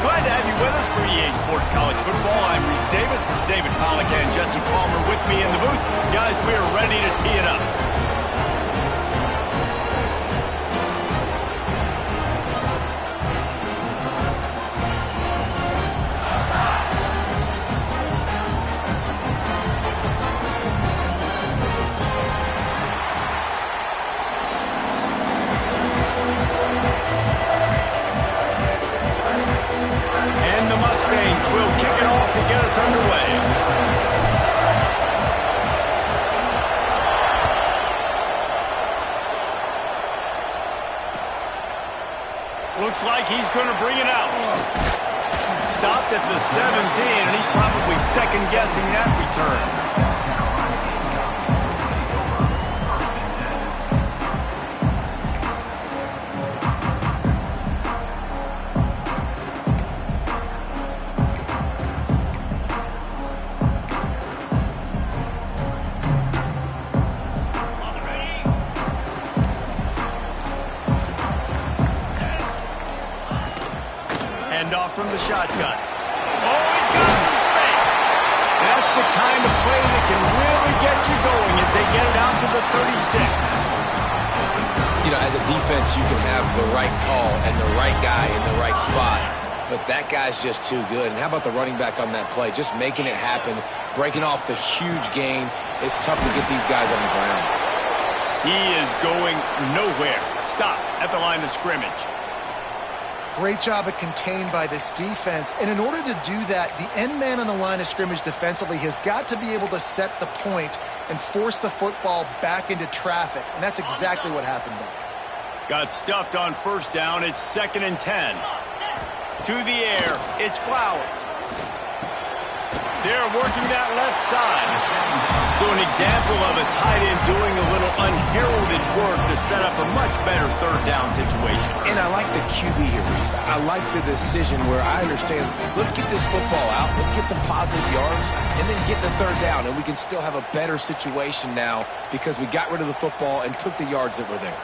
Glad to have you with us for EA Sports College Football. I'm Reese Davis, David Pollack, and Jesse Palmer with me in the booth. Guys, we are ready to tee it up. We'll kick it off to get us underway. Looks like he's going to bring it out. Stopped at the 17, and he's probably second-guessing that return. Off from the shotgun. Oh, he's got some space. That's the kind of play that can really get you going as they get it out to the 36. You know, as a defense, you can have the right call and the right guy in the right spot, but that guy's just too good. And how about the running back on that play? Just making it happen, breaking off the huge gain. It's tough to get these guys on the ground. He is going nowhere. Stop at the line of scrimmage. Great job at contained by this defense. And in order to do that, the end man on the line of scrimmage defensively has got to be able to set the point and force the football back into traffic. And that's exactly what happened there. Got stuffed on first down. It's 2nd and 10. To the air. It's Flowers. They're working that left side. So an example of a tight end doing a little unheralded work to set up a much better third down situation. And I like the QB here, Reese. I like the decision where I understand, let's get this football out, let's get some positive yards, and then get the third down, and we can still have a better situation now because we got rid of the football and took the yards that were there.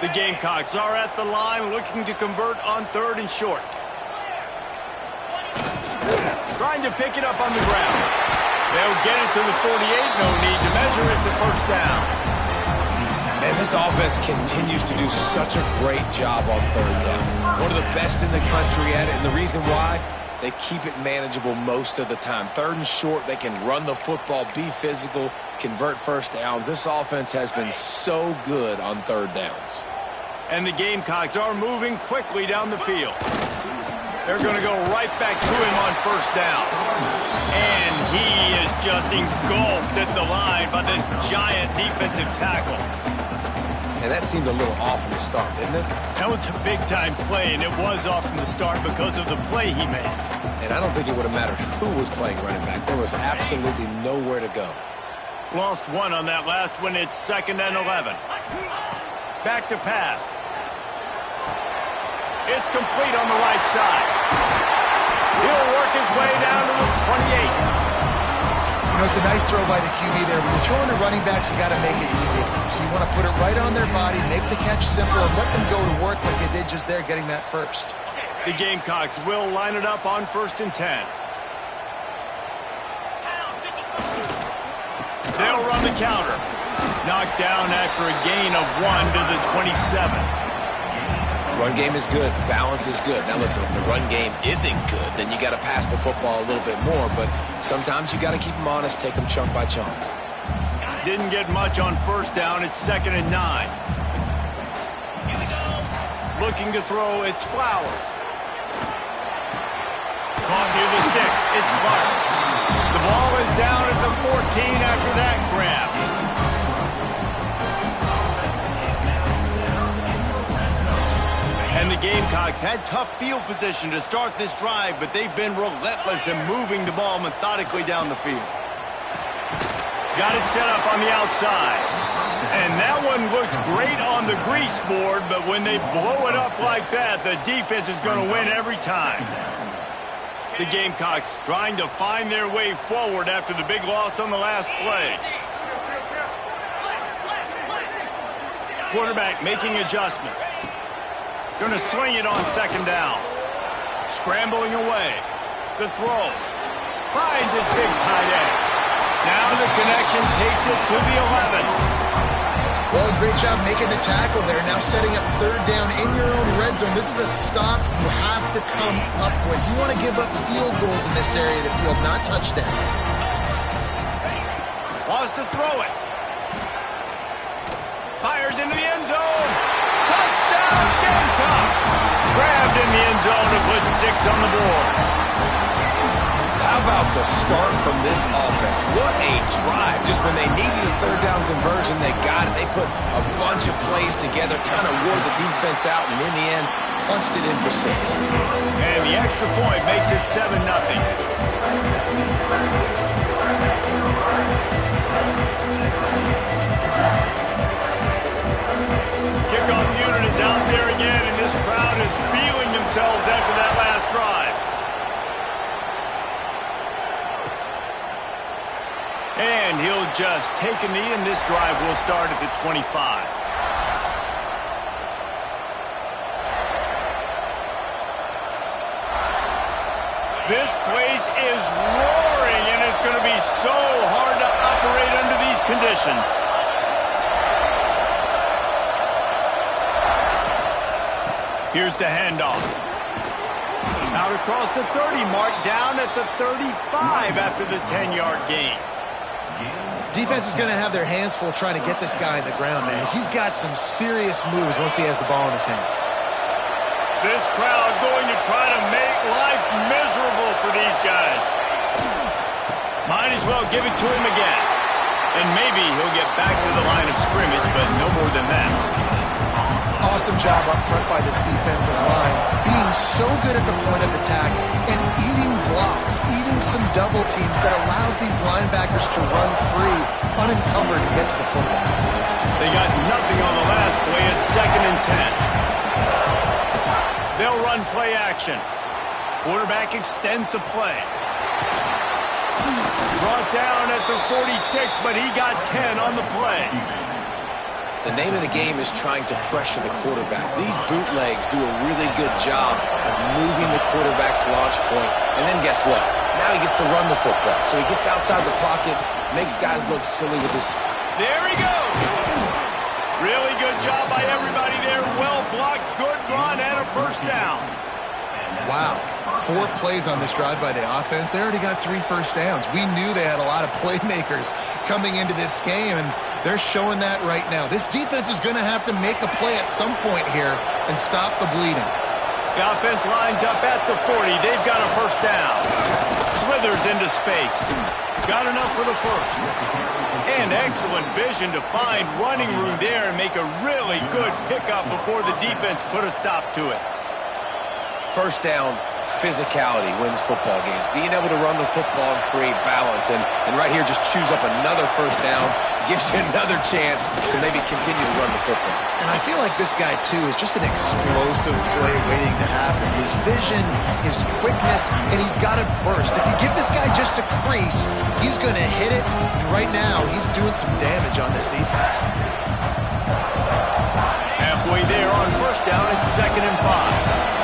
The Gamecocks are at the line looking to convert on 3rd and short. Trying to pick it up on the ground. They'll get it to the 48. No need to measure it to first down. And this offense continues to do such a great job on 3rd down. One of the best in the country at it. And the reason why, they keep it manageable most of the time. 3rd and short, they can run the football, be physical, convert first downs. This offense has been so good on 3rd downs. And the Gamecocks are moving quickly down the field. They're going to go right back to him on first down. And he is just engulfed at the line by this giant defensive tackle. And that seemed a little off from the start, didn't it? That was a big-time play, and it was off from the start because of the play he made. And I don't think it would have mattered who was playing running back. There was absolutely nowhere to go. Lost one on that last one. It's 2nd and 11. Back to pass. It's complete on the right side. He'll work his way down to the 28. You know, it's a nice throw by the QB there. When you're throwing to running backs, you got to make it easy. So you want to put it right on their body, make the catch simple, and let them go to work like they did just there, getting that first. The Gamecocks will line it up on 1st and 10. They'll run the counter. Knocked down after a gain of 1 to the 27. Run game is good. Balance is good. Now listen, if the run game isn't good, then you got to pass the football a little bit more. But sometimes you got to keep them honest, take them chunk by chunk. Didn't get much on first down. It's 2nd and 9. Looking to throw. It's Flowers. Caught near the sticks. It's Clark. The ball is down at the 14 after that grab. And the Gamecocks had tough field position to start this drive, but they've been relentless in moving the ball methodically down the field. Got it set up on the outside. And that one looked great on the grease board, but when they blow it up like that, the defense is going to win every time. The Gamecocks trying to find their way forward after the big loss on the last play. Quarterback making adjustments. Gonna swing it on second down. Scrambling away. The throw. Finds his big tight end. Now the connection takes it to the 11. Well, great job making the tackle there. Now setting up third down in your own red zone. This is a stop you have to come up with. You want to give up field goals in this area of the field, not touchdowns. Wants to throw it. Fires into the end zone. Touchdown, Gamecocks. Grabbed in the end zone to put 6 on the board. How about the start from this offense? What a drive. Just when they needed a third down conversion, they got it. They put a bunch of plays together, kind of wore the defense out, and in the end, punched it in for 6. And the extra point makes it 7-0. Kickoff unit is out there again, and this crowd is feeling themselves after that last drive. And he'll just take a knee, and this drive will start at the 25. This place is roaring, and it's going to be so hard to operate under these conditions. Here's the handoff. Out across the 30 mark, down at the 35 after the 10-yard gain. Defense is going to have their hands full trying to get this guy in the ground, man. He's got some serious moves once he has the ball in his hands. This crowd going to try to make life miserable for these guys. Might as well give it to him again. And maybe he'll get back to the line of scrimmage, but no more than that. Awesome job up front by this defensive line, being so good at the point of attack and eating blocks, eating some double teams that allows these linebackers to run free, unencumbered, and get to the football. They got nothing on the last play at 2nd and 10. They'll run play action. Quarterback extends the play. Brought down at the 46, but he got 10 on the play. The name of the game is trying to pressure the quarterback. These bootlegs do a really good job of moving the quarterback's launch point. And then guess what? Now he gets to run the football. So he gets outside the pocket, makes guys look silly with his... There he goes! Really good job by everybody there. Well blocked, good run, and a first down. Wow. 4 plays on this drive by the offense. They already got 3 first downs. We knew they had a lot of playmakers coming into this game, and they're showing that right now. This defense is going to have to make a play at some point here and stop the bleeding. The offense lines up at the 40. They've got a first down. Slithers into space. Got enough for the first. And excellent vision to find running room there and make a really good pickup before the defense put a stop to it. First down, physicality wins football games. Being able to run the football and create balance. And right here, just choose up another first down. Gives you another chance to maybe continue to run the football. And I feel like this guy, too, is just an explosive play waiting to happen. His vision, his quickness, and he's got to burst. If you give this guy just a crease, he's going to hit it. And right now, he's doing some damage on this defense. Halfway there on first down, it's 2nd and 5.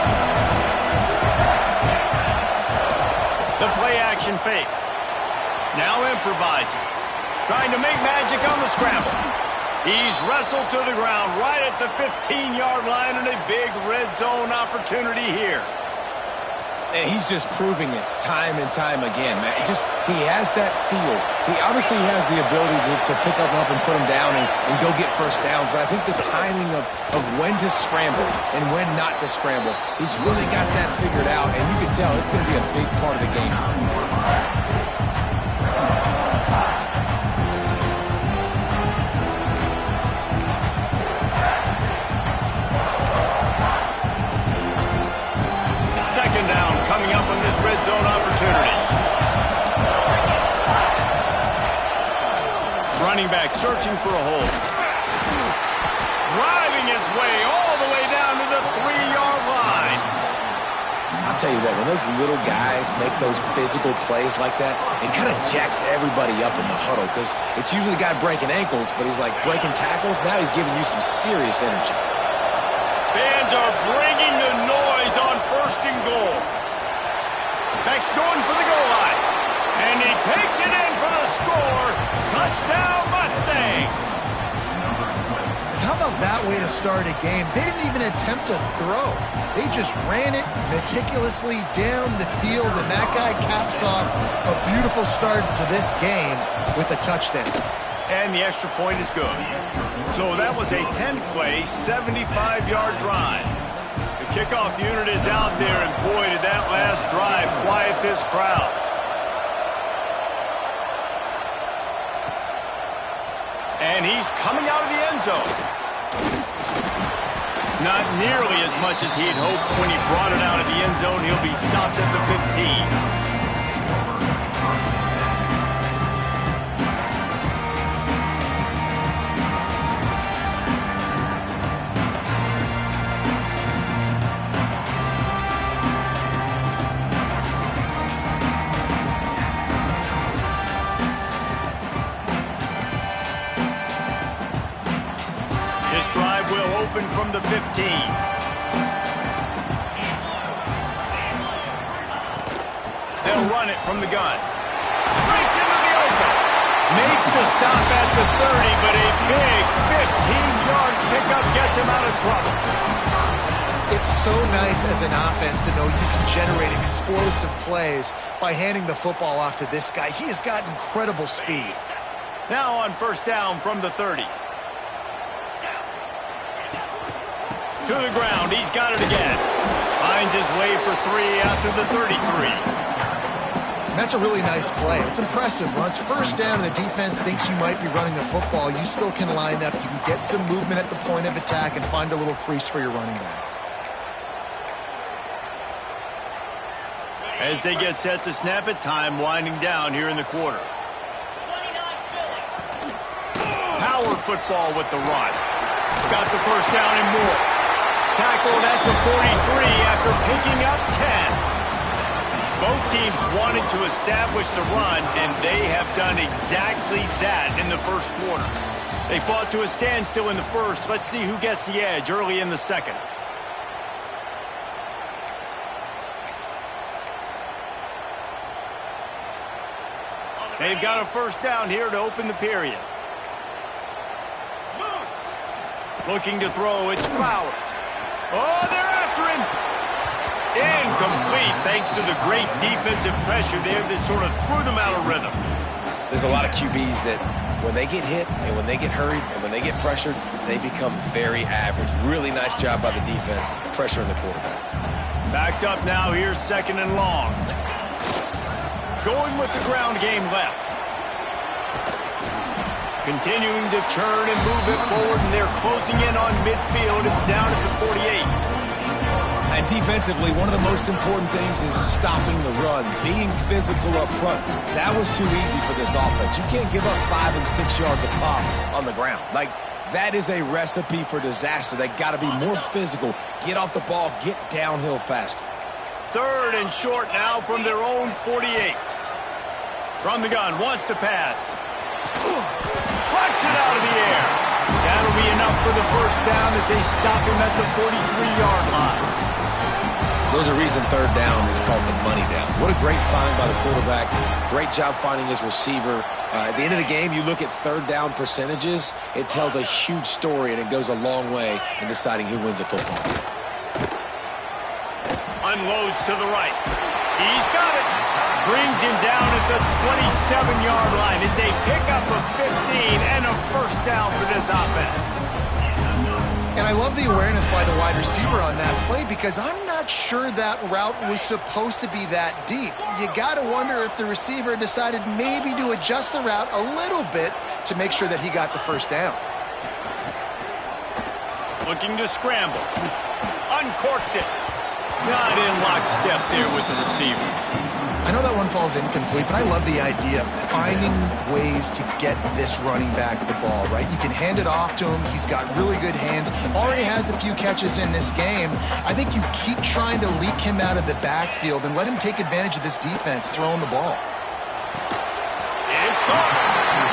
The play-action fake. Now improvising. Trying to make magic on the scramble. He's wrestled to the ground right at the 15-yard line and a big red zone opportunity here. And he's just proving it time and time again, man. He has that feel. He obviously has the ability to pick up and put him down and go get first downs, but I think the timing of when to scramble and when not to scramble, he's really got that figured out, and you can tell it's going to be a big part of the game. Second down coming up on this red zone opportunity. Running back searching for a hole. Driving his way all the way down to the 3-yard line. I'll tell you what, when those little guys make those physical plays like that, it kind of jacks everybody up in the huddle because it's usually the guy breaking ankles, but he's like breaking tackles. Now he's giving you some serious energy. Fans are bringing the noise on 1st and goal. Beck's going for the goal line. And he takes it in for the score. Touchdown, Mustangs. How about that way to start a game? They didn't even attempt to throw. They just ran it meticulously down the field, and that guy caps off a beautiful start to this game with a touchdown. And the extra point is good. So that was a 10-play, 75-yard drive. The kickoff unit is out there, and boy, did that last drive quiet this crowd. And he's coming out of the end zone. Not nearly as much as he'd hoped when he brought it out of the end zone. He'll be stopped at the 15. Open from the 15. They'll run it from the gun. Breaks into the open. Makes the stop at the 30, but a big 15-yard pickup gets him out of trouble. It's so nice as an offense to know you can generate explosive plays by handing the football off to this guy. He has got incredible speed. Now on 1st down from the 30. To the ground, he's got it again. Finds his way for 3 out to the 33. And that's a really nice play. It's impressive. When it's 1st down and the defense thinks you might be running the football, you still can line up. You can get some movement at the point of attack and find a little crease for your running back. As they get set to snap it, time winding down here in the quarter. Power football with the run. Got the 1st down and more. Tackled at the 43 after picking up 10. Both teams wanted to establish the run, and they have done exactly that in the 1st quarter. They fought to a standstill in the 1st. Let's see who gets the edge early in the 2nd. They've got a 1st down here to open the period. Looking to throw, it's Flowers. Oh, they're after him. Incomplete, thanks to the great defensive pressure there that sort of threw them out of rhythm. There's a lot of QBs that when they get hit and when they get hurried and when they get pressured, they become very average. Really nice job by the defense, pressuring the quarterback. Backed up now, here's 2nd and long. Going with the ground game left. Continuing to churn and move it forward, and they're closing in on midfield. It's down at the 48. And defensively, one of the most important things is stopping the run, being physical up front. That was too easy for this offense. You can't give up 5 and 6 yards a pop on the ground. Like, that is a recipe for disaster. They got to be more physical, get off the ball, get downhill faster. 3rd and short now from their own 48. From the gun, wants to pass. Plucks it out of the air. That'll be enough for the 1st down as they stop him at the 43-yard line. There's a reason 3rd down is called the money down. What a great find by the quarterback. Great job finding his receiver. At the end of the game, you look at 3rd down percentages. It tells a huge story, and it goes a long way in deciding who wins a football game. Unloads to the right. He's got it. Brings him down at the 27-yard line. It's a pickup of 15 and a 1st down for this offense. And I love the awareness by the wide receiver on that play because I'm not sure that route was supposed to be that deep. You got to wonder if the receiver decided maybe to adjust the route a little bit to make sure that he got the 1st down. Looking to scramble. Uncorks it. Not in lockstep there with the receiver. I know that one falls incomplete, but I love the idea of finding ways to get this running back the ball, right? You can hand it off to him. He's got really good hands. Already has a few catches in this game. I think you keep trying to leak him out of the backfield and let him take advantage of this defense throwing the ball. It's caught.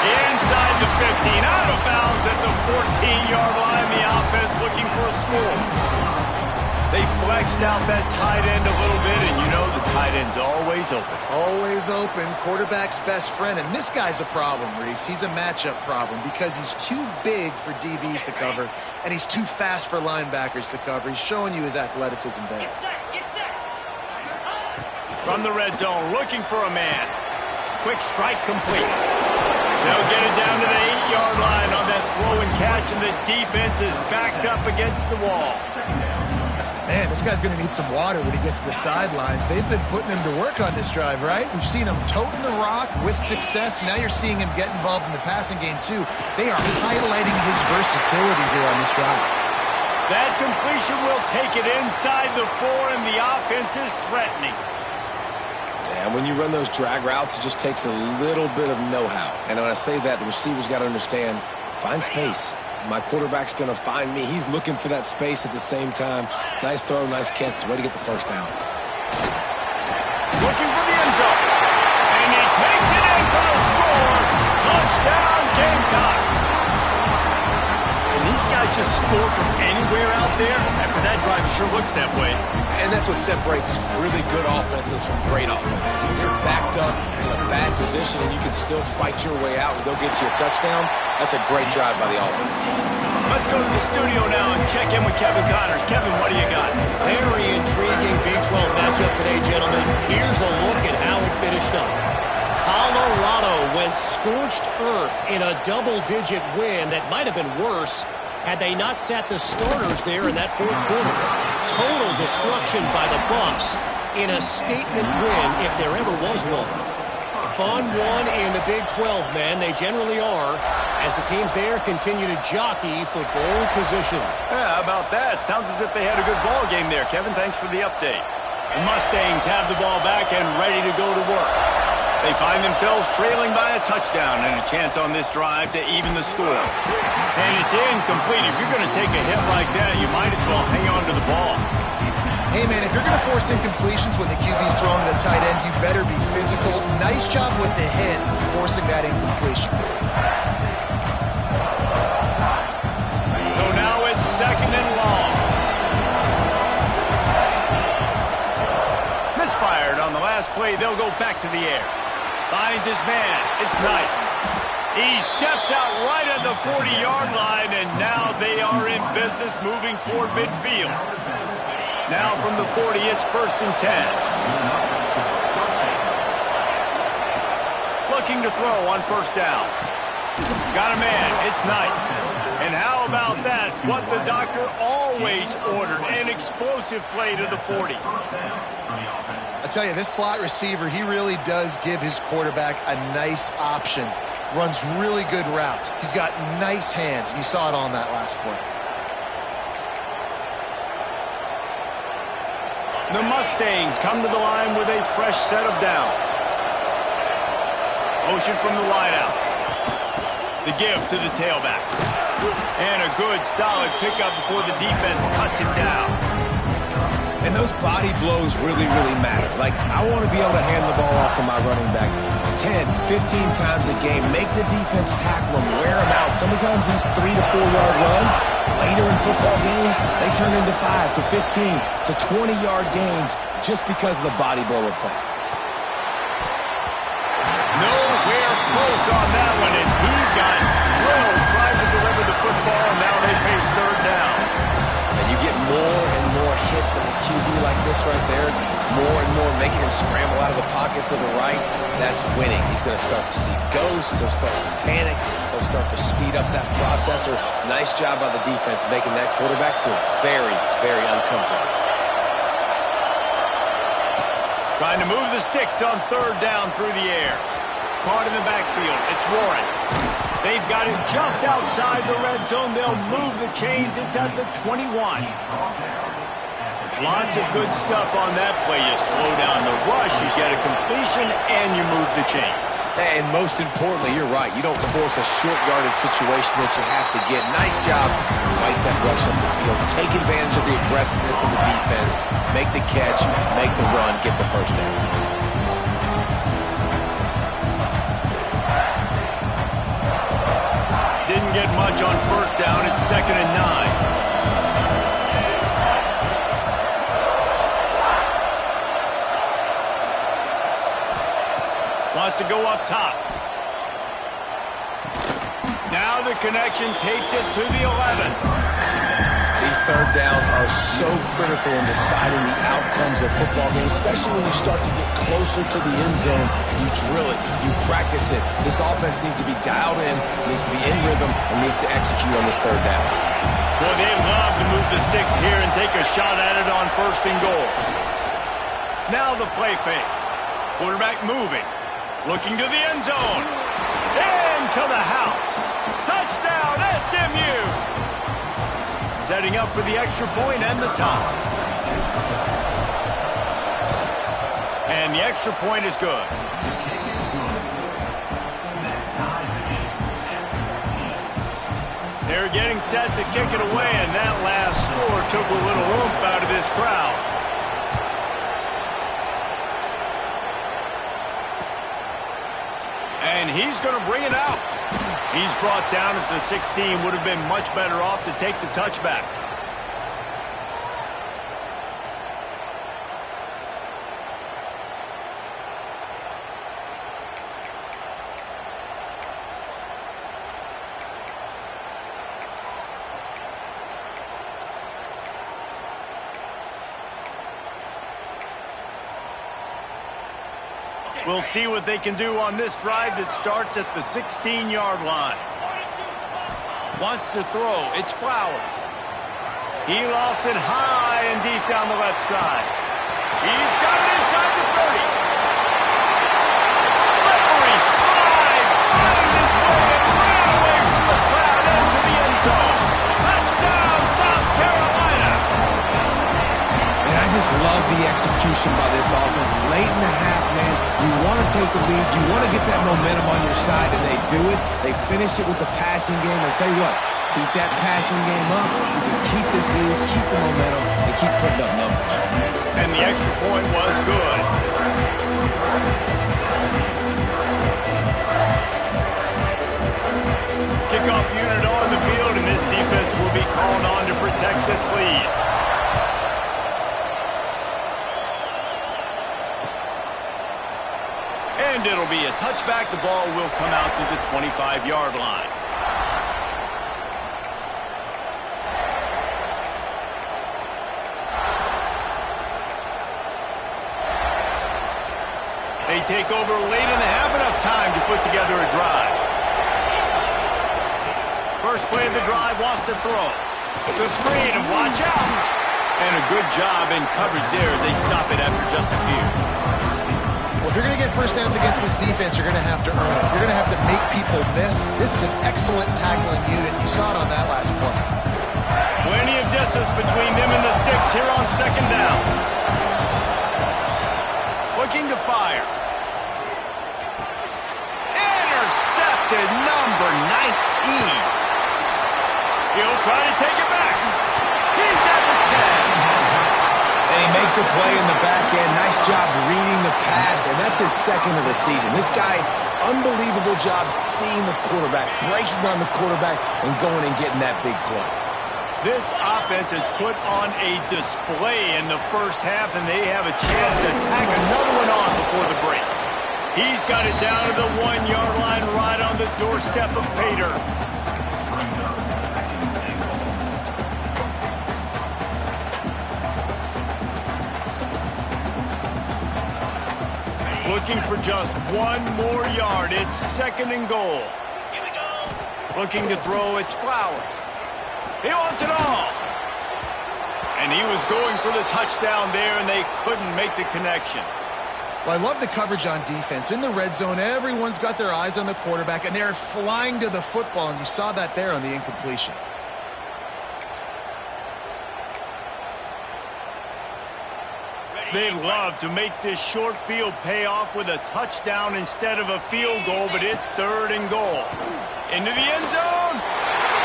Inside the 15, out of bounds at the 14-yard line. The offense looking for a score. flexed out that tight end a little bit, and you know the tight end's always open. Always open. Quarterback's best friend. And this guy's a problem, Reese. He's a matchup problem because he's too big for DBs to cover, and he's too fast for linebackers to cover. He's showing you his athleticism better. From the red zone, looking for a man. Quick strike complete. They'll get it down to the 8-yard line on that throw and catch, and the defense is backed up against the wall. Man, this guy's going to need some water when he gets to the sidelines. They've been putting him to work on this drive, right? We've seen him toting the rock with success. Now you're seeing him get involved in the passing game, too. They are highlighting his versatility here on this drive. That completion will take it inside the 4, and the offense is threatening. And when you run those drag routes, it just takes a little bit of know-how. And when I say that, the receiver's got to understand, find space. My quarterback's going to find me. He's looking for that space at the same time. Nice throw, nice catch. Way to get the first down. Looking for the end zone. And he takes it in for the score. Touchdown, Gamecocks. And these guys just score from anywhere out there. After that drive, it sure looks that way. And that's what separates really good offenses from great offenses. When you're backed up in a bad position and you can still fight your way out and they'll get you a touchdown, that's a great drive by the offense. Let's go to the studio now and check in with Kevin Connors. Kevin, what do you got? Very intriguing Big 12 matchup today, gentlemen. Here's a look at how it finished up. Colorado went scorched earth in a double-digit win that might have been worse had they not sat the starters there in that fourth quarter. Total destruction by the Buffs in a statement win if there ever was one. Fun one in the Big 12, man. They generally are, as the teams there continue to jockey for bowl position. Yeah, how about that? Sounds as if they had a good ball game there. Kevin, thanks for the update. The Mustangs have the ball back and ready to go to work. They find themselves trailing by a touchdown and a chance on this drive to even the score. And it's incomplete. If you're going to take a hit like that, you might as well hang on to the ball. Hey, man, if you're going to force incompletions when the QB's throwing to the tight end, you better be physical. Nice job with the hit, forcing that incompletion. So now it's second and long. Misfired on the last play. They'll go back to the air. Finds his man. It's Knight. He steps out right at the 40-yard line, and now they are in business moving toward midfield. Now from the 40, it's 1st and 10. Looking to throw on 1st down. Got a man. It's Knight. And how about that? What the doctor always ordered. An explosive play to the 40. I tell you, this slot receiver, he really does give his quarterback a nice option. Runs really good routes. He's got nice hands, and you saw it on that last play. The Mustangs come to the line with a fresh set of downs. Motion from the wideout. The give to the tailback. And a good, solid pickup before the defense cuts him down. And those body blows really, really matter. Like, I want to be able to hand the ball off to my running back 10, 15 times a game. Make the defense tackle him, wear him out. Sometimes these 3 to 4 yard runs, later in football games, they turn into 5 to 15 to 20-yard gains just because of the body blow effect. Nowhere close on that one as he got drilled trying to deliver the football, and now they face 3rd down. And you get more and more hits on the QB like this right there, more and more making him scramble out of the pocket to the right. That's winning. He's going to start to see ghosts. He'll start to panic. He'll start to speed up that processor. Nice job by the defense making that quarterback feel very, very uncomfortable. Trying to move the sticks on 3rd down through the air. Caught in the backfield. It's Warren. They've got it just outside the red zone. They'll move the chains. It's at the 21. Lots of good stuff on that play. You slow down the rush, you get a completion, and you move the chains. And most importantly, you're right. You don't force a short yardage situation that you have to get. Nice job. Fight that rush up the field. Take advantage of the aggressiveness of the defense. Make the catch, make the run, get the 1st down. Didn't get much on 1st down. It's 2nd and 9. go up top. Now the connection takes it to the 11. These third downs are so critical in deciding the outcomes of football games, especially when you start to get closer to the end zone. You drill it, you practice it. This offense needs to be dialed in, needs to be in rhythm, and needs to execute on this third down. Boy, they love to move the sticks here and take a shot at it on 1st and goal. Now the play fake. Quarterback moving. Looking to the end zone. Into the house. Touchdown, SMU! Setting up for the extra point and the tie. And the extra point is good. They're getting set to kick it away, and that last score took a little oomph out of this crowd. And he's going to bring it out. He's brought down at the 16. Would have been much better off to take the touchback. We'll see what they can do on this drive that starts at the 16-yard line. Wants to throw. It's Flowers. He lost it high and deep down the left side. He's got it inside the 30. Slippery slide. Finding his way and ran away from the crowd into the end zone. Touchdown, South Carolina. And I just love the execution by this offense. Late in the half, man, you want to take the lead. You want to get that momentum on your side, and they do it. They finish it with the passing game. I'll tell you what, keep that passing game up. You can keep this lead, keep the momentum, and keep putting up numbers. And the extra point was good. Kickoff unit on the field, and this defense will be called on to protect this lead. And it'll be a touchback. The ball will come out to the 25-yard line. They take over late and have enough time to put together a drive. First play of the drive, wants to throw. The screen, and watch out. And a good job in coverage there as they stop it after just a few. Well, if you're going to get first downs against this defense, you're going to have to earn it. You're going to have to make people miss. This is an excellent tackling unit. You saw it on that last play. Plenty of distance between them and the sticks here on 2nd down. Looking to fire. Intercepted, number 19. He'll try to take it back. He's at the 10. And he makes a play in the back end. Nice job reading the pass, and that's his 2nd of the season. This guy, unbelievable job seeing the quarterback, breaking on the quarterback, and going and getting that big play. This offense has put on a display in the first half, and they have a chance to tack another one on before the break. He's got it down to the 1-yard line right on the doorstep of Pater. Looking for just 1 more yard. It's 2nd and goal. Here we go. Looking to throw. It's Flowers. He wants it all. And he was going for the touchdown there, and they couldn't make the connection. Well, I love the coverage on defense. In the red zone, everyone's got their eyes on the quarterback, and they're flying to the football, and you saw that there on the incompletion. They love to make this short field pay off with a touchdown instead of a field goal, but it's 3rd and goal. Into the end zone.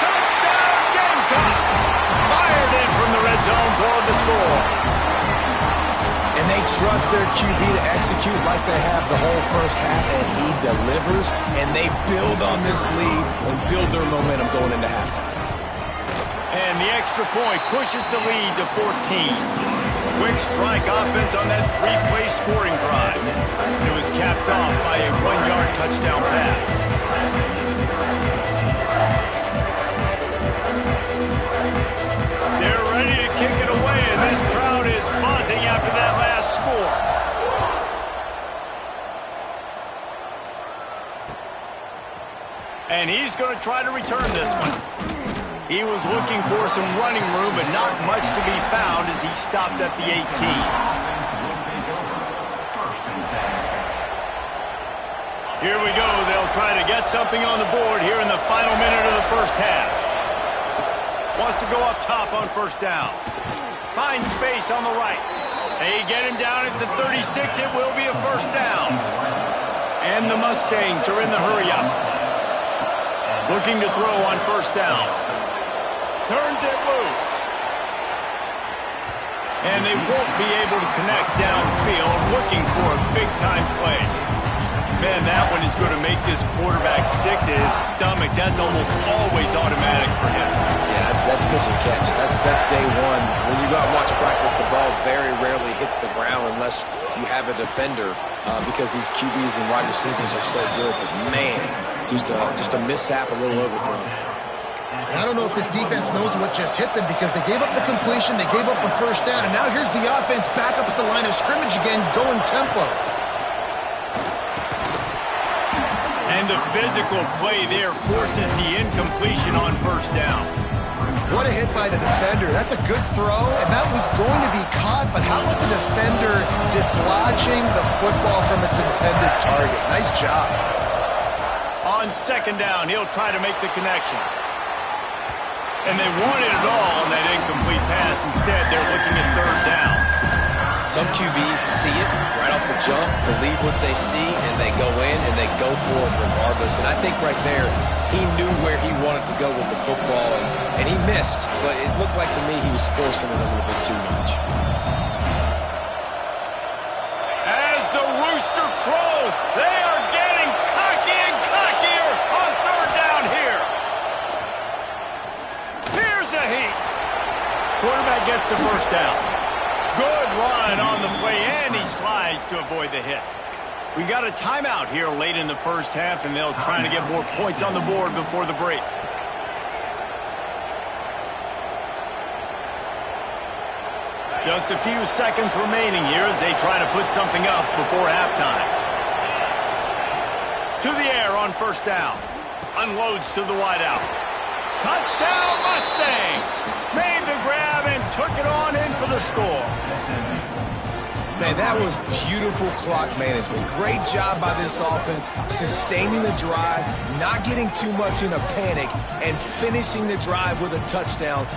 Touchdown, Gamecocks! Fired in from the red zone for the score. And they trust their QB to execute like they have the whole first half, and he delivers, and they build on this lead and build their momentum going into halftime. And the extra point pushes the lead to 14. Quick strike offense on that three-play scoring drive. It was capped off by a 1-yard touchdown pass. They're ready to kick it away, and this crowd is buzzing after that last score. And he's going to try to return this one. He was looking for some running room, but not much to be found as he stopped at the 18. Here we go. They'll try to get something on the board here in the final minute of the first half. Wants to go up top on first down. Finds space on the right. They get him down at the 36. It will be a first down. And the Mustangs are in the hurry-up. Looking to throw on first down. Turns it loose. And they won't be able to connect downfield, looking for a big-time play. Man, that one is going to make this quarterback sick to his stomach. That's almost always automatic for him. Yeah, that's pitch and catch. That's day one. When you go out and watch practice, the ball very rarely hits the ground unless you have a defender because these QBs and wide receivers are so good. But, man, just a mishap, a little overthrown. And I don't know if this defense knows what just hit them because they gave up the completion, they gave up a first down, and now here's the offense back up at the line of scrimmage again, going tempo. And the physical play there forces the incompletion on first down. What a hit by the defender. That's a good throw, and that was going to be caught, but how about the defender dislodging the football from its intended target? Nice job. On second down, he'll try to make the connection. And they wanted it all on that incomplete pass. Instead, they're looking at third down. Some QBs see it right off the jump, believe what they see, and they go in and they go for it regardless. And I think right there, he knew where he wanted to go with the football, and he missed. But it looked like to me he was forcing it a little bit too much. As the rooster crows, they are getting cocky and cockier on third down here. Here's a heat. Quarterback gets the first down. Good run on the play, and he slides to avoid the hit. We got a timeout here late in the first half, and they'll try to get more points on the board before the break. Just a few seconds remaining here as they try to put something up before halftime. To the air on first down. Unloads to the wideout. Touchdown Mustangs! Made the grab and took it on in for the score. Man, that was beautiful clock management. Great job by this offense, sustaining the drive, not getting too much in a panic, and finishing the drive with a touchdown.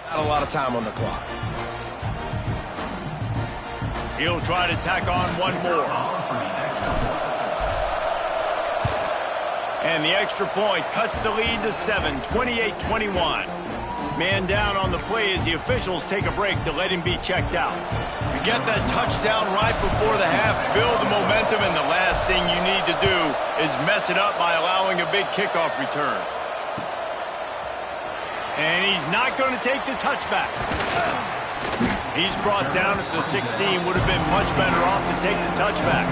Not a lot of time on the clock. He'll try to tack on one more. And the extra point cuts the lead to 7, 28-21. Man down on the play as the officials take a break to let him be checked out. You get that touchdown right before the half, build the momentum, and the last thing you need to do is mess it up by allowing a big kickoff return. And he's not going to take the touchback. He's brought down at the 16. Would have been much better off to take the touchback.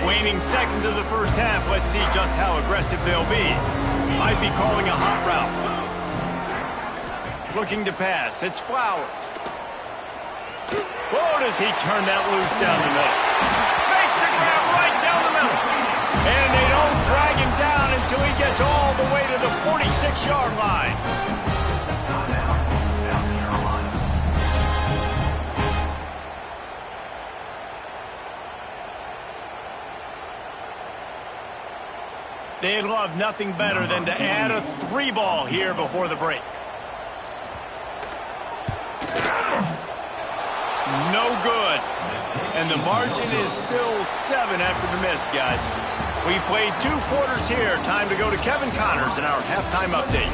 Waning seconds of the first half. Let's see just how aggressive they'll be. Might be calling a hot route. Looking to pass. It's Flowers. Oh, does he turn that loose down the middle? Makes the grab right down the middle. And they don't drag him down until he gets all the way to the 46-yard line. They'd love nothing better than to add a 3-ball here before the break. No good. And the margin is still 7 after the miss, guys. We played 2 quarters here. Time to go to Kevin Connors in our halftime update.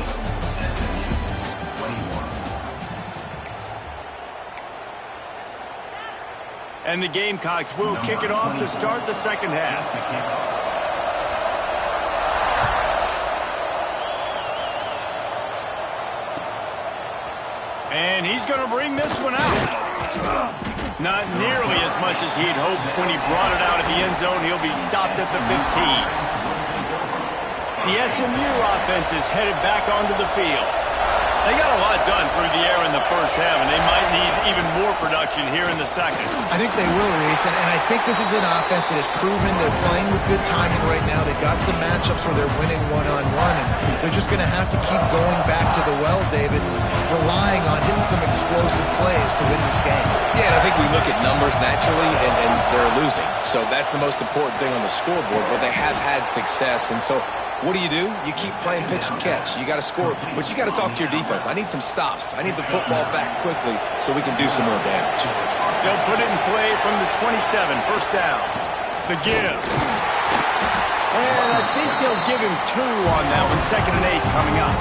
And the Gamecocks will kick it off to start the second half. And he's going to bring this one out. Not nearly as much as he'd hoped when he brought it out of the end zone. He'll be stopped at the 15. The SMU offense is headed back onto the field. They got a lot done through the air in the first half, and they might need even more production here in the second. I think they will, Reese, and I think this is an offense that has proven they're playing with good timing right now. They've got some matchups where they're winning one-on-one, and they're just going to have to keep going back to the well, David, relying on hitting some explosive plays to win this game. Yeah, and I think we look at numbers naturally, and they're losing. So that's the most important thing on the scoreboard, but they have had success, and so what do? You keep playing pitch and catch. You got to score, but you got to talk to your defense. I need some stops. I need the football back quickly so we can do some more damage. They'll put it in play from the 27, first down. The give. And I think they'll give him 2 on that one, 2nd and 8 coming up.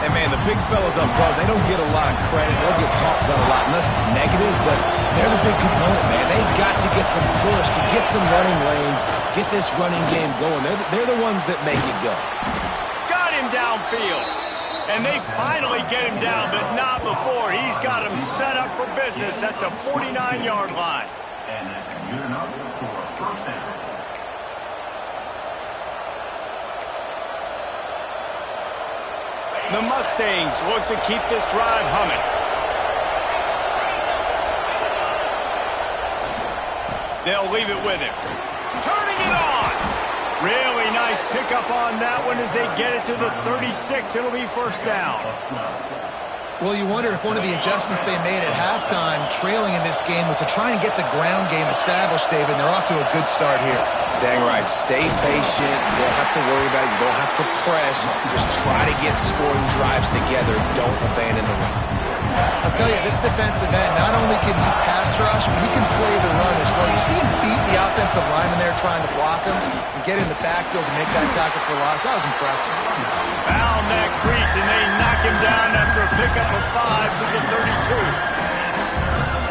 And, man, the big fellas up front, they don't get a lot of credit. They'll get talked about a lot unless it's negative, but they're the big component, man. They've got to get some push, to get some running lanes, get this running game going. They're the ones that make it go. Got him downfield. And they finally get him down, but not before. He's got him set up for business at the 49-yard line. And that's good enough for a first down. The Mustangs look to keep this drive humming. They'll leave it with him. Turning it on. Really nice pickup on that one as they get it to the 36. It'll be first down. Well, you wonder if one of the adjustments they made at halftime, trailing in this game, was to try and get the ground game established, David, and they're off to a good start here. Dang right. Stay patient. You don't have to worry about it. You don't have to press. Just try to get scoring drives together. Don't abandon the run. I'll tell you, this defensive end, not only can he pass rush, but he can play the run as well. You see him beat the offensive lineman there trying to block him and get in the backfield to make that tackle for loss. That was impressive. Found that crease, and they knock him down after a pickup of 5 to the 32.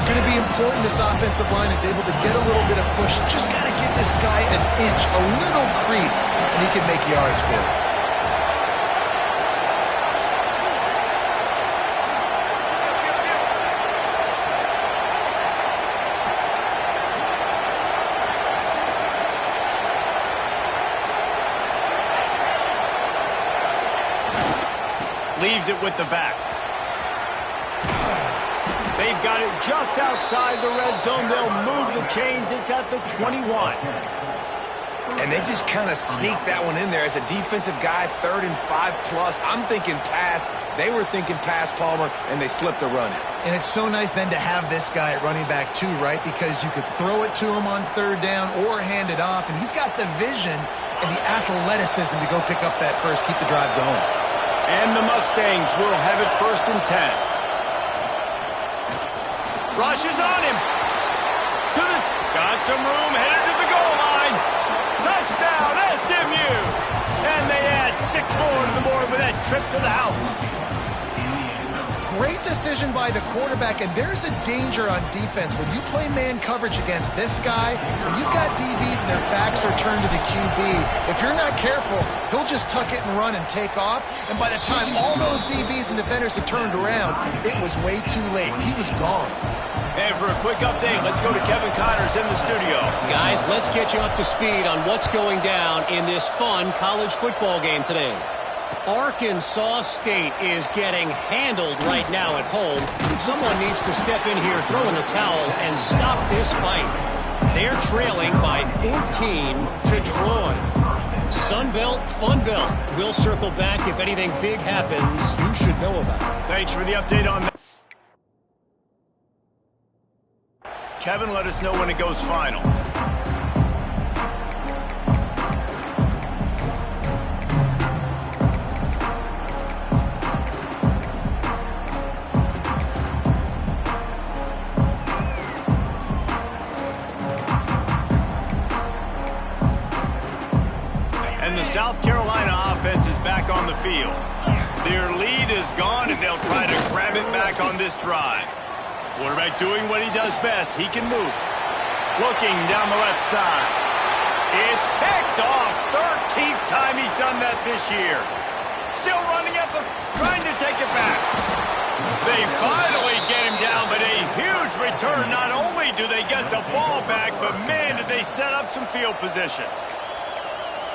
It's going to be important this offensive line is able to get a little bit of push. Just got to give this guy an inch, a little crease, and he can make yards for it. Leaves it with the back. They've got it just outside the red zone. They'll move the chains. It's at the 21. And they just kind of sneaked that one in there as a defensive guy, 3rd and 5+. I'm thinking pass. They were thinking pass, Palmer, and they slipped the run in. And it's so nice then to have this guy at running back too, right? Because you could throw it to him on 3rd down or hand it off. And he's got the vision and the athleticism to go pick up that first, keep the drive going. And the Mustangs will have it 1st and 10. Rushes on him. Got some room, headed to the goal line. Touchdown, SMU. And they add 6 more to the board with that trip to the house. Great decision by the quarterback, and there's a danger on defense. When you play man coverage against this guy, when you've got DBs and their backs are turned to the QB, if you're not careful, he'll just tuck it and run and take off. And by the time all those DBs and defenders had turned around, it was way too late. He was gone. And for a quick update, let's go to Kevin Connors in the studio. Guys, let's get you up to speed on what's going down in this fun college football game today. Arkansas State is getting handled right now at home. Someone needs to step in here, throw in the towel, and stop this fight. They're trailing by 14 to Troy. Sunbelt, Funbelt. We'll circle back if anything big happens you should know about. Thanks for the update on that. Kevin, let us know when it goes final. back on the field. Their lead is gone, and they'll try to grab it back on this drive. Quarterback doing what he does best. He can move. Looking down the left side. It's picked off. 13th time he's done that this year. Still running at the... trying to take it back. They finally get him down, but a huge return. Not only do they get the ball back, but man, did they set up some field position.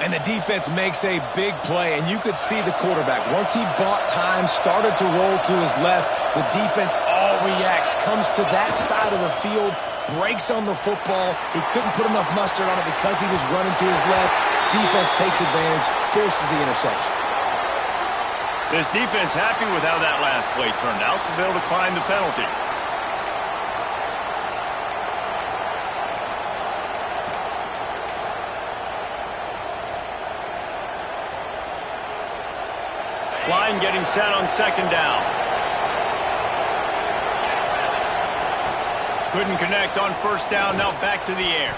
And the defense makes a big play, and you could see the quarterback. Once he bought time, started to roll to his left, the defense all reacts, comes to that side of the field, breaks on the football. He couldn't put enough mustard on it because he was running to his left. Defense takes advantage, forces the interception. This defense happy with how that last play turned out, so they'll decline the penalty. Line getting set on second down. Couldn't connect on first down, now back to the air.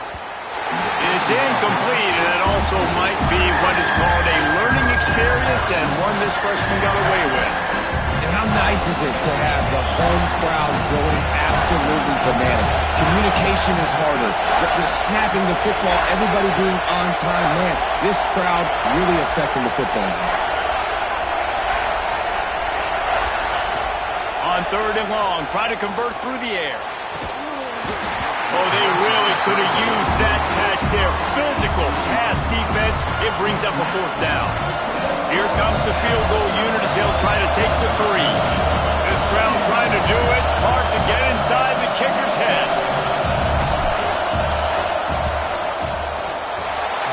It's incomplete, and it also might be what is called a learning experience, and one this freshman got away with. And how nice is it to have the home crowd going absolutely bananas? Communication is harder. The snapping the football, everybody being on time. Man, this crowd really affecting the football game. On third and long, try to convert through the air. Oh, they really could have used that catch there. Physical pass defense. It brings up a fourth down. Here comes the field goal unit as they'll try to take the three. This crowd trying to do its part to get inside the kicker's head.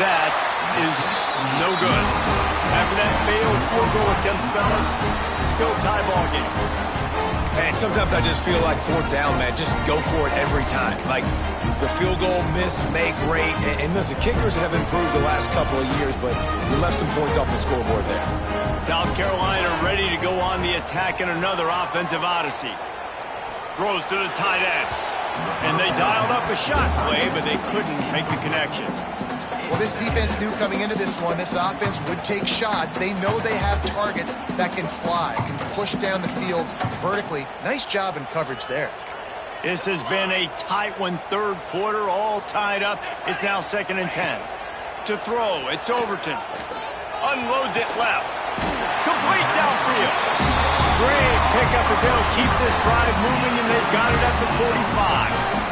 That is no good. After that failed field goal attempt, fellas, still tie ball game. And sometimes I just feel like fourth down, man. Just go for it every time. Like the field goal, miss, make, rate. And listen, kickers have improved the last couple of years, but we left some points off the scoreboard there. South Carolina ready to go on the attack in another offensive odyssey. Throws to the tight end. And they dialed up a shot play, but they couldn't make the connection. Well, this defense knew coming into this one, this offense would take shots. They know they have targets that can fly, can push down the field vertically. Nice job in coverage there. This has been a tight one, third quarter, all tied up. It's now 2nd and 10. To throw, it's Overton. Unloads it left. Complete downfield. Great pickup as they'll keep this drive moving, and they've got it at the 45.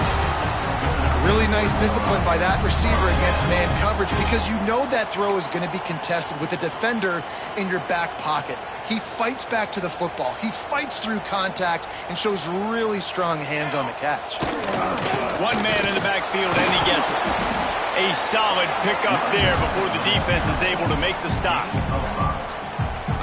Really nice discipline by that receiver against man coverage, because you know that throw is going to be contested with a defender in your back pocket. He fights back to the football. He fights through contact and shows really strong hands on the catch. One man in the backfield, and he gets it. A solid pickup there before the defense is able to make the stop.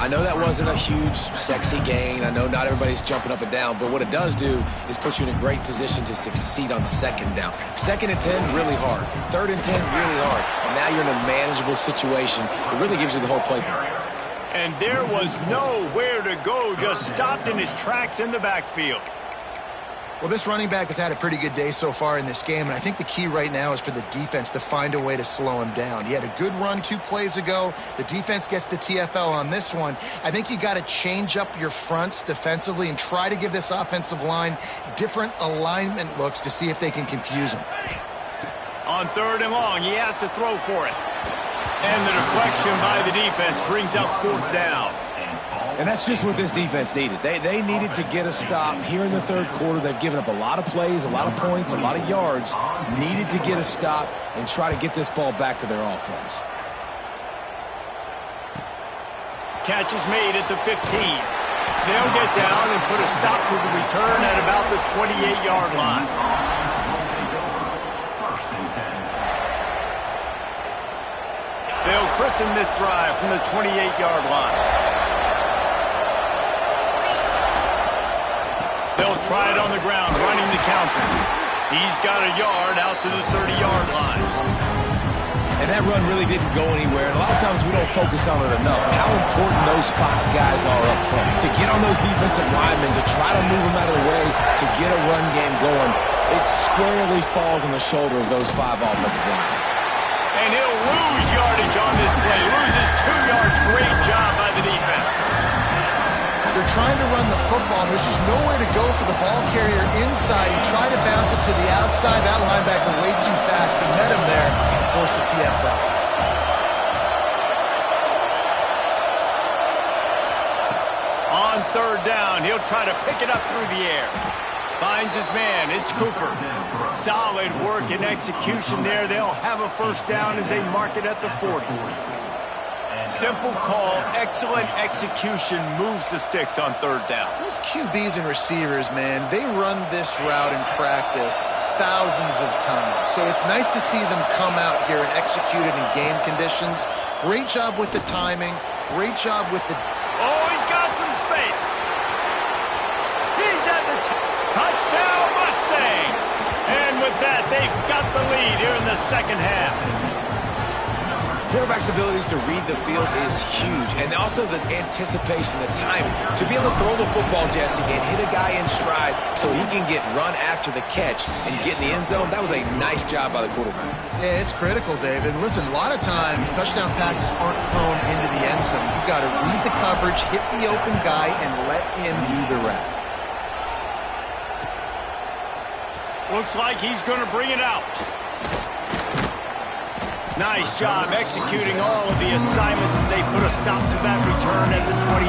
I know that wasn't a huge, sexy gain. I know not everybody's jumping up and down, but what it does do is put you in a great position to succeed on second down. 2nd and 10, really hard. 3rd and 10, really hard. Now you're in a manageable situation. It really gives you the whole playbook. And there was nowhere to go, just stopped in his tracks in the backfield. Well, this running back has had a pretty good day so far in this game, and I think the key right now is for the defense to find a way to slow him down. He had a good run 2 plays ago. The defense gets the TFL on this one. I think you got to change up your fronts defensively and try to give this offensive line different alignment looks to see if they can confuse him. On 3rd and long, he has to throw for it. And the deflection by the defense brings up 4th down. And that's just what this defense needed. They needed to get a stop here in the 3rd quarter. They've given up a lot of plays, a lot of points, a lot of yards. Needed to get a stop and try to get this ball back to their offense. Catch is made at the 15. They'll get down and put a stop to the return at about the 28-yard line. They'll christen this drive from the 28-yard line. They'll try it on the ground, running the counter. He's got a yard out to the 30-yard line. And that run really didn't go anywhere. And a lot of times we don't focus on it enough. How important those 5 guys are up front. To get on those defensive linemen, to try to move them out of the way, to get a run game going, it squarely falls on the shoulder of those 5 offensive linemen. And he'll lose yardage on this play. Loses 2 yards. Great job by the defense. They're trying to run the football, and there's just nowhere to go for the ball carrier inside. He tried to bounce it to the outside. That linebacker way too fast. He met him there and forced the TFL. On 3rd down, he'll try to pick it up through the air. Finds his man. It's Cooper. Solid work and execution there. They'll have a 1st down as they mark it at the 40. Simple call, excellent execution, moves the sticks on 3rd down. These QBs and receivers, man, they run this route in practice thousands of times. So it's nice to see them come out here and execute it in game conditions. Great job with the timing. Great job with the... Oh, he's got some space. He's at the touchdown Mustangs. And with that, they've got the lead here in the 2nd half. Quarterback's abilities to read the field is huge, and also the anticipation, the timing. To be able to throw the football, Jesse, and hit a guy in stride so he can get run after the catch and get in the end zone, that was a nice job by the quarterback. Yeah, it's critical, David. Listen, a lot of times touchdown passes aren't thrown into the end zone. You've got to read the coverage, hit the open guy, and let him do the rest. Looks like he's going to bring it out. Nice job executing all of the assignments as they put a stop to that return at the 22.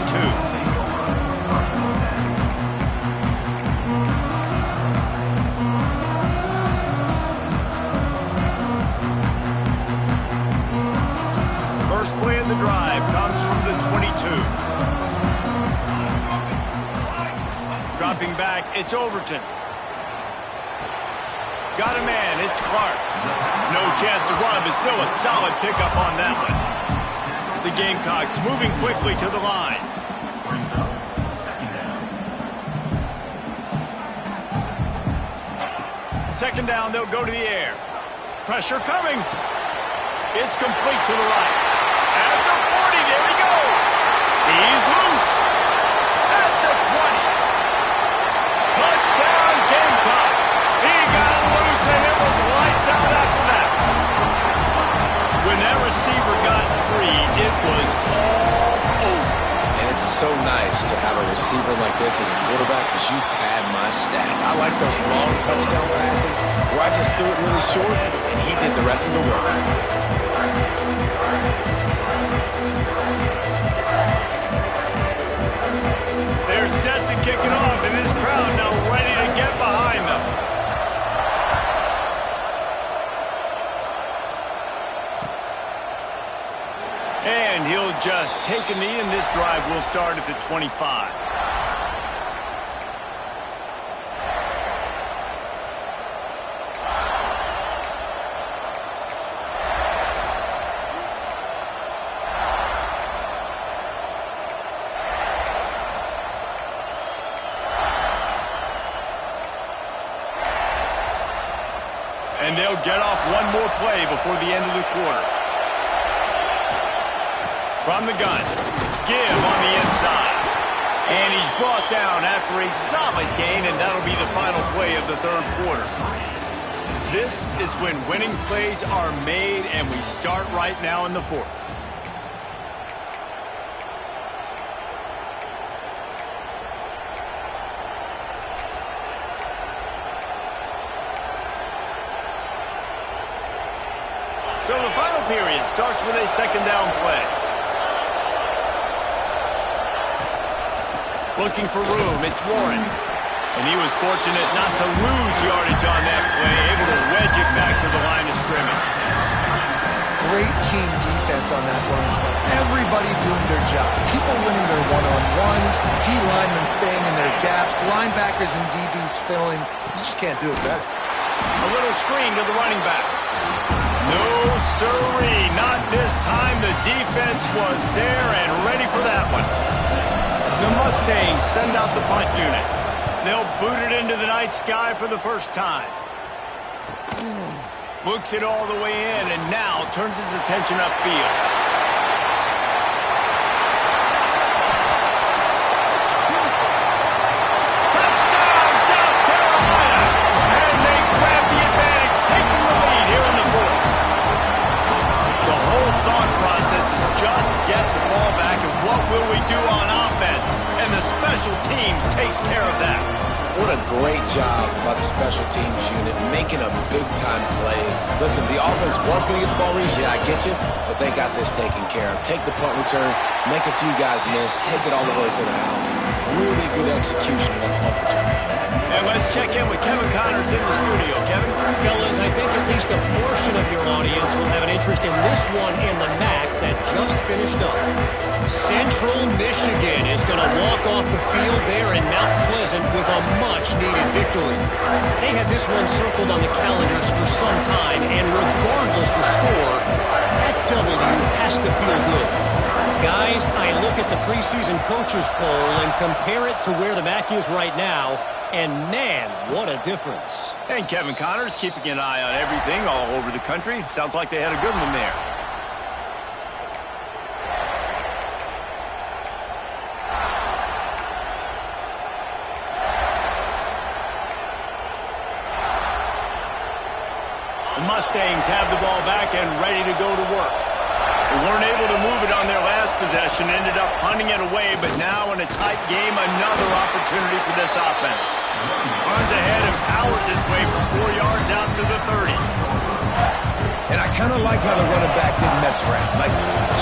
First play of the drive comes from the 22. Dropping back, it's Overton. Got a man, it's Clark. No chance to run, but still a solid pickup on that one. The Gamecocks moving quickly to the line. Second down, they'll go to the air. Pressure coming. It's complete to the right. At the 40, there he goes. He's loose. At the 20. Touchdown, Gamecocks. He got loose, and it was lights out after that. When that receiver got free, it was all over. And it's so nice to have a receiver like this as a quarterback because you pad my stats. I like those long touchdown passes where I just threw it really short, and he did the rest of the work. They're set to kick it off, and this crowd now ready to get behind them. And he'll just take a knee, and this drive will start at the 25. And they'll get off one more play before the end of the quarter. From the gun, give on the inside. And he's brought down after a solid gain, and that'll be the final play of the 3rd quarter. This is when winning plays are made, and we start right now in the 4th. So the final period starts with a 2nd down play. Looking for room, it's Warren. And he was fortunate not to lose yardage on that play, able to wedge it back to the line of scrimmage. Great team defense on that run play. Everybody doing their job. People winning their one-on-ones, D linemen staying in their gaps, linebackers and DBs filling. You just can't do it better. A little screen to the running back. No, sirree, not this time. The defense was there and ready for that one. The Mustangs send out the punt unit. They'll boot it into the night sky for the first time. Books it all the way in and now turns his attention upfield. Touchdown, South Carolina! And they grab the advantage, taking the lead here in the 4th. takes care of that. What a great job by the special teams unit, making a big-time play. Listen, the offense was going to get the ball reached. Yeah, I get you, but they got this taken care of. Take the punt return, make a few guys miss, take it all the way to the house. Really good execution on the punt return. And let's check in with Kevin Connors in the studio. Kevin? Fellas, I think at least a portion of your audience will have an interest in this one in the MAC that just finished up. Central Michigan is going to walk off the field there in Mount Pleasant with a much-needed victory. They had this one circled on the calendars for some time, and regardless the score, that W has to feel good. Guys, I look at the preseason coaches poll and compare it to where the MAC is right now, and man, what a difference. And Kevin Connors keeping an eye on everything all over the country. Sounds like they had a good one there. The Mustangs have the ball back and ready to go to work. They weren't able to move it on their last possession, ended up punting it away, but now in a tight game, another opportunity for this offense. Runs ahead and powers his way for 4 yards out to the 30. And I kind of like how the running back didn't mess around. Like,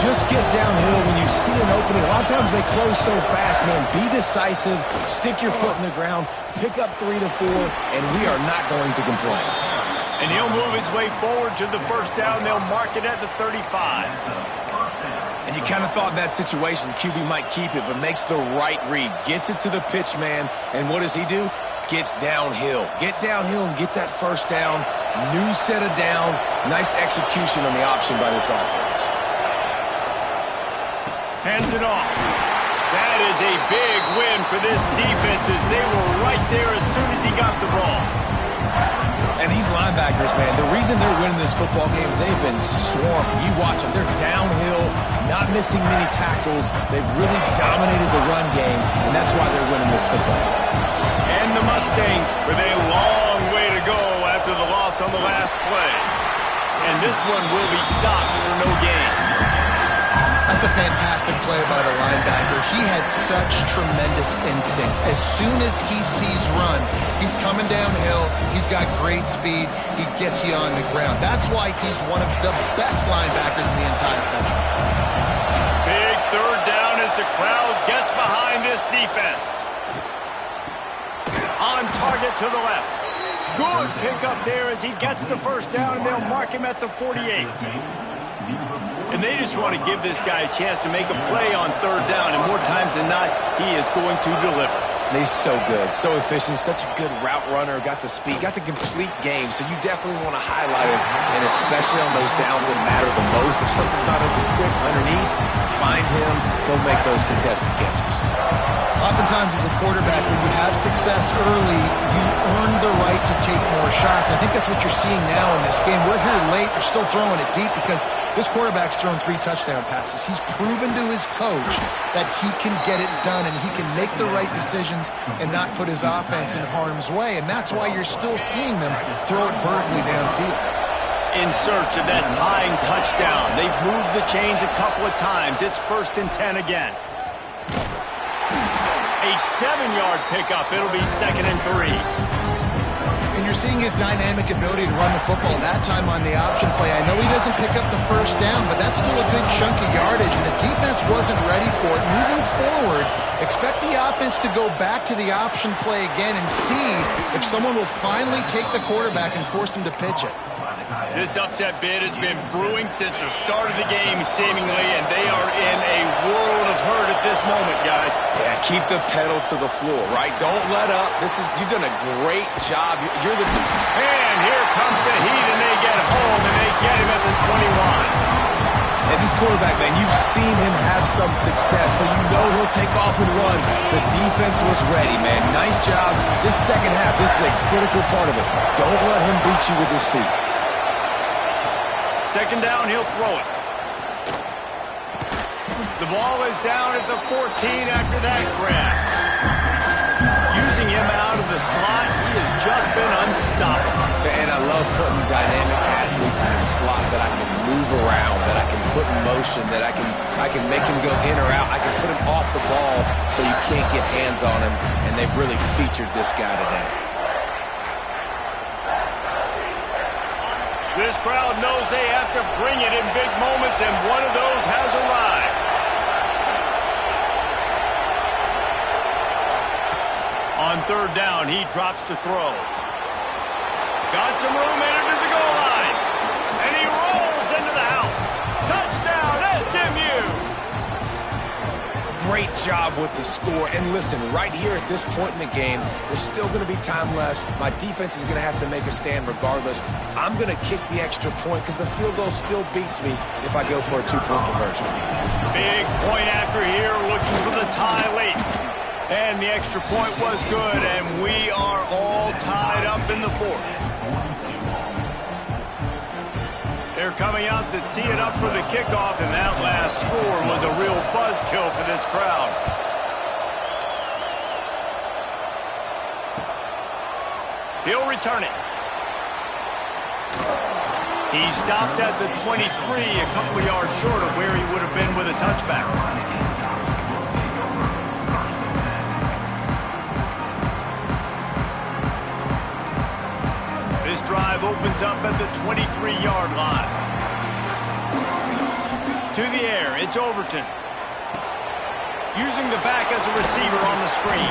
just get downhill when you see an opening. A lot of times they close so fast, man. Be decisive, stick your foot in the ground, pick up 3 to 4, and we are not going to complain. And he'll move his way forward to the first down. They'll mark it at the 35. And you kind of thought in that situation QB might keep it, but makes the right read. Gets it to the pitch man, and what does he do? Gets downhill. Get downhill and get that first down. New set of downs. Nice execution on the option by this offense. Hands it off. That is a big win for this defense as they were right there as soon as he got the ball. And these linebackers, man, the reason they're winning this football game is they've been swarming. You watch them. They're downhill, not missing many tackles. They've really dominated the run game, and that's why they're winning this football game. And the Mustangs with a long way to go after the loss on the last play. And this one will be stopped for no gain. That's a fantastic play by the linebacker. He has such tremendous instincts. As soon as he sees run, he's coming downhill. He's got great speed. He gets you on the ground. That's why he's one of the best linebackers in the entire country. Big third down as the crowd gets behind this defense. On target to the left. Good pickup there as he gets the first down, and they'll mark him at the 48. And they just want to give this guy a chance to make a play on third down, and more times than not, he is going to deliver. And he's so good, so efficient, such a good route runner, got the speed, got the complete game, so you definitely want to highlight him, and especially on those downs that matter the most. If something's not open quick underneath, find him, he'll make those contested catches. Oftentimes as a quarterback, when you have success early, you earn the right to take more shots. I think that's what you're seeing now in this game. We're here late. They're still throwing it deep because this quarterback's thrown 3 touchdown passes. He's proven to his coach that he can get it done and he can make the right decisions and not put his offense in harm's way. And that's why you're still seeing them throw it vertically downfield. In search of that tying touchdown. They've moved the chains a couple of times. It's 1st and 10 again. A 7-yard pickup. It'll be 2nd and 3. And you're seeing his dynamic ability to run the football that time on the option play. I know he doesn't pick up the first down, but that's still a good chunk of yardage, and the defense wasn't ready for it. Moving forward, expect the offense to go back to the option play again and see if someone will finally take the quarterback and force him to pitch it. This upset bid has been brewing since the start of the game, seemingly, and they are in a world of hurt at this moment, guys. Yeah, keep the pedal to the floor, right? Don't let up. You've done a great job. You're the... And here comes the heat, and they get home, and they get him at the 21. And this quarterback, man, you've seen him have some success, so you know he'll take off and run. The defense was ready, man. Nice job. This second half, this is a critical part of it. Don't let him beat you with his feet. 2nd down, he'll throw it. The ball is down at the 14 after that grab. Using him out of the slot, he has just been unstoppable. And I love putting dynamic athletes athletes in the slot that I can move around, that I can put in motion, that I can make him go in or out. I can put him off the ball so you can't get hands on him, and they've really featured this guy today. This crowd knows they have to bring it in big moments, and one of those has arrived. On third down, he drops to throw. Got some room entered to the goal line. And he rolls into the house. Touchdown, SMU! Great job with the score. And listen, right here at this point in the game, there's still going to be time left. My defense is going to have to make a stand regardless. I'm going to kick the extra point because the field goal still beats me if I go for a two-point conversion. Big point after here, looking for the tie late. And the extra point was good, and we are all tied up in the fourth. They're coming out to tee it up for the kickoff, and that last score was a real buzzkill for this crowd. He'll return it. He stopped at the 23, a couple of yards short of where he would have been with a touchback. This drive opens up at the 23-yard line. To the air, it's Overton. Using the back as a receiver on the screen.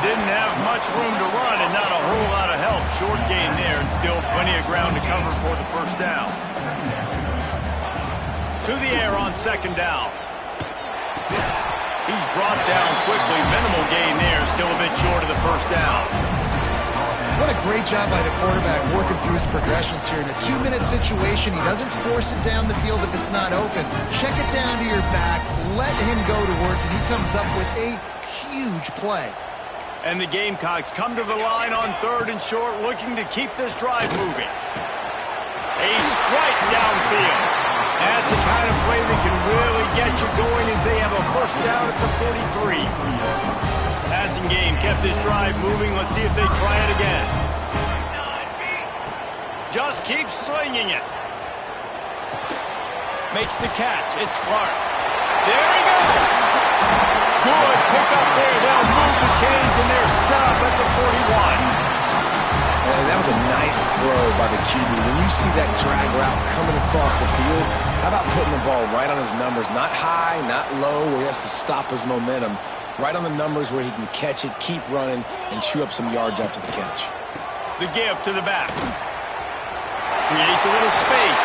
Didn't have much room to run and not a whole lot of help. Short gain there and still plenty of ground to cover for the first down. To the air on second down. He's brought down quickly. Minimal gain there, still a bit short of the first down. What a great job by the quarterback working through his progressions here. In a 2-minute situation, he doesn't force it down the field if it's not open. Check it down to your back, let him go to work, and he comes up with a huge play. And the Gamecocks come to the line on third and short, looking to keep this drive moving. A strike downfield. That's the kind of play that can really get you going as they have a first down at the 43. Passing game kept this drive moving. Let's see if they try it again. Just keep slinging it. Makes the catch. It's Clark. There he goes. Good pickup there. They'll move the chains, and they're set up at the 41. And that was a nice throw by the QB. When you see that drag route coming across the field, how about putting the ball right on his numbers? Not high, not low, where he has to stop his momentum. Right on the numbers where he can catch it, keep running, and chew up some yards after the catch. The give to the back. Creates a little space.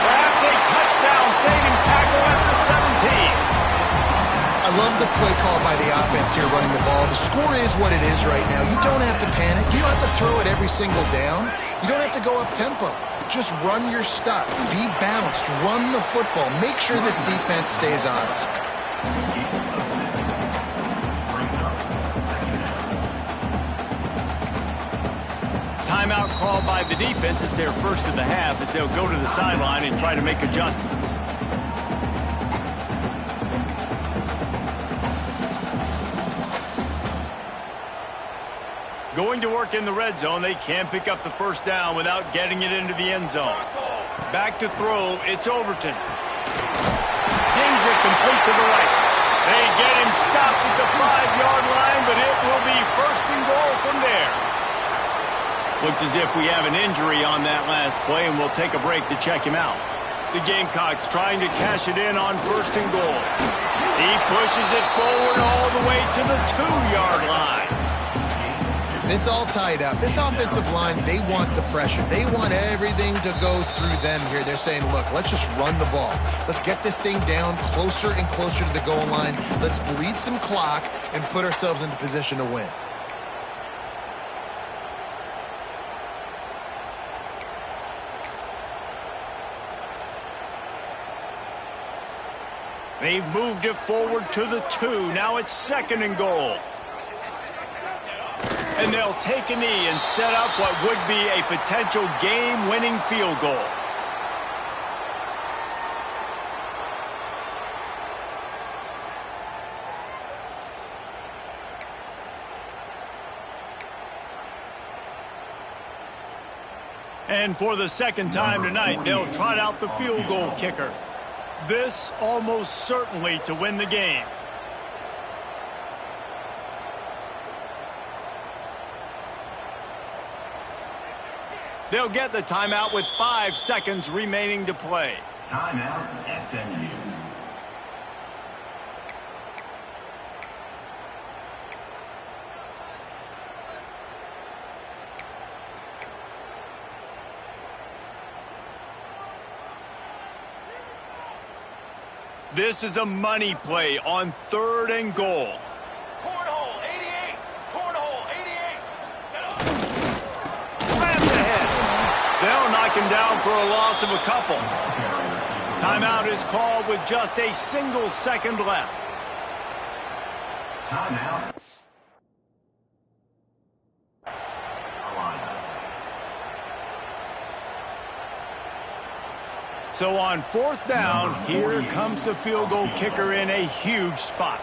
Perhaps a touchdown-saving tackle at the 17. I love the play call by the offense here running the ball. The score is what it is right now. You don't have to panic. You don't have to throw it every single down. You don't have to go up tempo. Just run your stuff. Be balanced. Run the football. Make sure this defense stays honest. Timeout called by the defense. It's their first of the half as they'll go to the sideline and try to make adjustments. Going to work in the red zone. They can't pick up the first down without getting it into the end zone. Back to throw. It's Overton. Zings it complete to the right. They get him stopped at the 5-yard line, but it will be first and goal from there. Looks as if we have an injury on that last play, and we'll take a break to check him out. The Gamecocks trying to cash it in on first and goal. He pushes it forward all the way to the 2-yard line. It's all tied up. This offensive line, they want the pressure. They want everything to go through them here. They're saying, look, let's just run the ball. Let's get this thing down closer and closer to the goal line. Let's bleed some clock and put ourselves into position to win. They've moved it forward to the 2. Now it's second and goal. And they'll take a knee and set up what would be a potential game-winning field goal. And for the second time tonight, they'll trot out the field goal kicker. This almost certainly to win the game. They'll get the timeout with 5 seconds remaining to play. Timeout, SMU. This is a money play on 3rd and goal. Cornhole 88. Cornhole 88. Set up. Slams ahead. They'll knock him down for a loss of a couple. Timeout is called with just a single second left. Timeout. So on 4th down, here comes the field goal kicker in a huge spot.